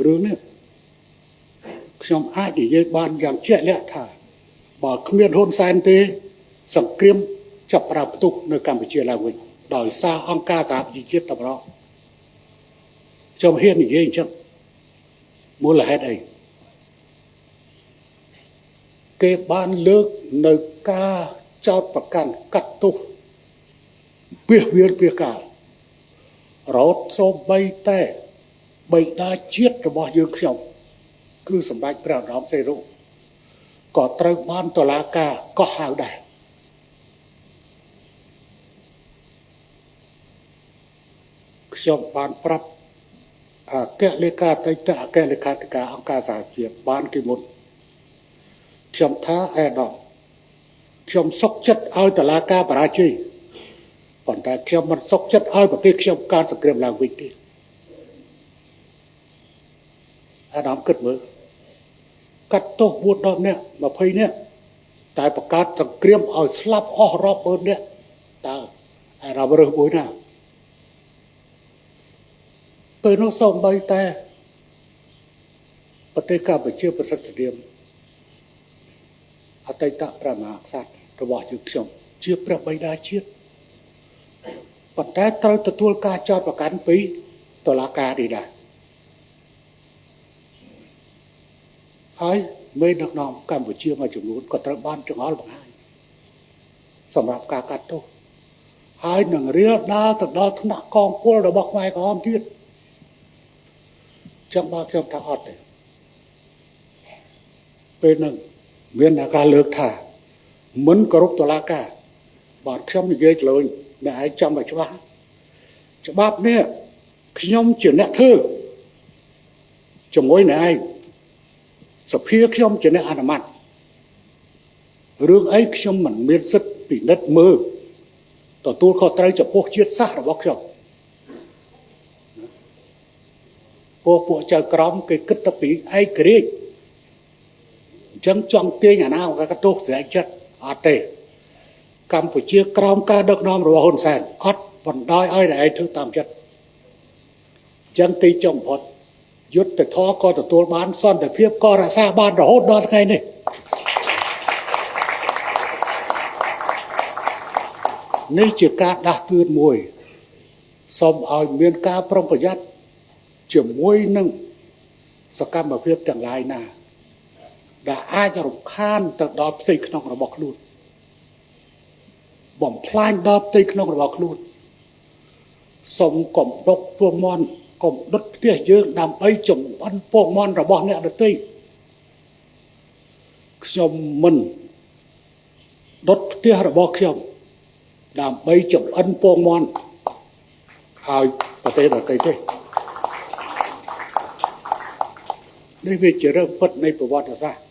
រឿងនេះខ្ញុំអាចនិយាយបានយ៉ាងជាក់លាក់ថាបើគ្មានហ៊ុនសែនទេសង្គ្រាមចាប់ផ្ដើមផ្ទុះនៅកម្ពុជាឡើងវិញដោយសារអង្គការសហប្រជាជាតិតែម្ដងខ្ញុំហ៊ាននិយាយអញ្ចឹងមូលហេតុអីគេបានលើកនៅការចោទប្រកាន់កាត់ទោសពាសវាលពាសកាលរហូតសូម្បីតែបិតាជាតិរបស់យើងខ្ញុំគឺសម្ដេចព្រះឧត្តមសេរីក៏ត្រូវបានតុលាការកោះហៅដែរខ្ញុំបានប្រាប់អគ្គលេខាធិការអគ្គលេខាធិការអង្គការសហជាតិបានគេមុនខ្ញុំថាអេដាមខ្ញុំសុកចិត្តឲ្យតុលាការបរាជ័យប៉ុន្តែខ្ញុំមិនសុកចិត្តឲ្យប្រទេសខ្ញុំកើតសង្គ្រាមឡើងវិញទេអាដាមគិតមើលកាត់ទោស4នាក់20នាក់តែបង្កើតសង្គ្រាមឲ្យស្លាប់អស់រាប់ម៉ឺននាក់តើអាដាមរើសមួយណាពេលនោះសូម្បីតែប្រទេសកម្ពុជាប្រសិទ្ធភាពអតីតព្រះមហាក្សត្ររបស់យើងខ្ញុំជាព្រះបិតាជាតិប៉ុន្តែត្រូវទទួលការចោទប្រកាន់ពីតុលាការនេះដែរហើយមេដឹកនាំកម្ពុជាមួយចំនួនក៏ត្រូវបានចង្អុលបង្ហាញសម្រាប់ការកាត់ទោសហើយនឹងរៀលដាលទៅដល់ថ្នាក់កងពលរបស់ខ្មែរក្រហមទៀតចាំបើខ្ញុំថាអត់ទេពេលហ្នឹងមានការលើកថាមិនគោរពតុលាការបាទខ្ញុំនិយាយទៅលើអ្នកឯងចាំឲ្យច្បាស់ច្បាប់នេះខ្ញុំជាអ្នកធ្វើជាមួយអ្នកឯងសភាខ្ញុំជាអ្នកអនុម័តរឿងអីខ្ញុំមិនមានសិទ្ធិពិនិត្យមើលទទួលខុសត្រូវចំពោះជាតិសាសន៍របស់ខ្ញុំពួកចៅក្រមគេគិតទៅពីឯករាជ្យអញ្ចឹងចង់ទាញអាណាមកកទោសស្រែកចិត្តអត់ទេកម្ពុជាក្រោមការដឹកនាំរបស់ហ៊ុនសែនអត់បណ្ដោយឲ្យតែឯងធ្វើតាមចិត្តអញ្ចឹងទីចុងបំផុតយុទ្ធធរក៏ទទួលបានសន្តិភាពក៏រក្សាបានរហូតដល់ថ្ងៃនេះនេះជាការដាស់តឿនមួយសូមឲ្យមានការប្រុងប្រយ័ត្នជាមួយនឹងសកម្មភាពទាំងឡាយណាដែលអាចរំខានទៅដល់ផ្ទៃក្នុងរបស់ខ្លួនបំផ្លាញដល់ផ្ទៃក្នុងរបស់ខ្លួនសូមកុំដុតពងមាន់កុំដុតផ្ទះយើងដើម្បីចម្អិនពងមាន់របស់អ្នកដទៃខ្ញុំមិនដុតផ្ទះរបស់ខ្ញុំដើម្បីចម្អិនពងមាន់ឲ្យប្រទេសដទៃទេនេះវាជារឿងពិតនៃប្រវត្តិសាស្ត្រ